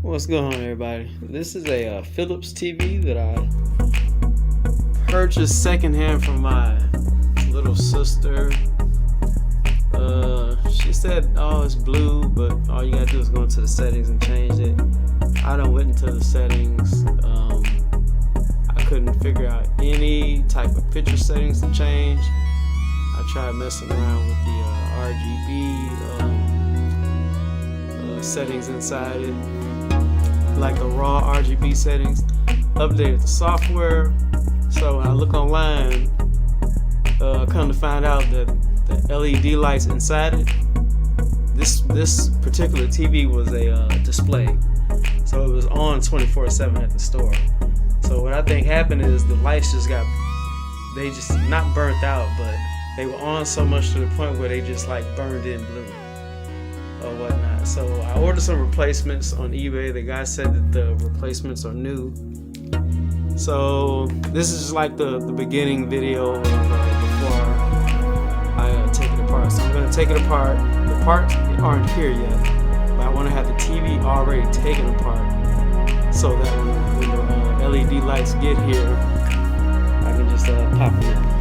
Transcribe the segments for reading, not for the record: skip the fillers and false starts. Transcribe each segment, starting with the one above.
What's going on, everybody? This is a Philips TV that I purchased secondhand from my little sister. She said, "Oh, it's blue, but all you gotta do is go into the settings and change it." I done went into the settings. I couldn't figure out any type of picture settings to change. I tried messing around with the RGB settings inside it, like the raw RGB settings. Updated the software. So when I look online, come to find out that the LED lights inside it, this particular TV was a display, so it was on 24/7 at the store. So what I think happened is the lights they just not burnt out, but they were on so much to the point where they just like burned in blue or whatnot. So I ordered some replacements on eBay. The guy said that the replacements are new. So this is just like the beginning video of, before I take it apart. So I'm going to take it apart. The parts aren't here yet, but I want to have the TV already taken apart so that when the LED lights get here, I can just pop them in.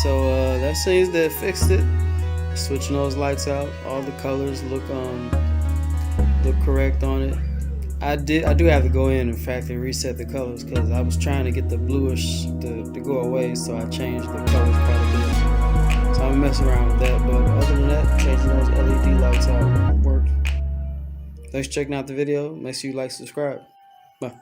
so that seems to have fixed it. Switching those lights out, all the colors look correct on it. I do have to go in fact and reset the colors because I was trying to get the bluish to go away, so I changed the colors quite a bit. So I'm messing around with that, but other than that, changing those LED lights out worked. Thanks for checking out the video. Make sure you like, subscribe. Bye.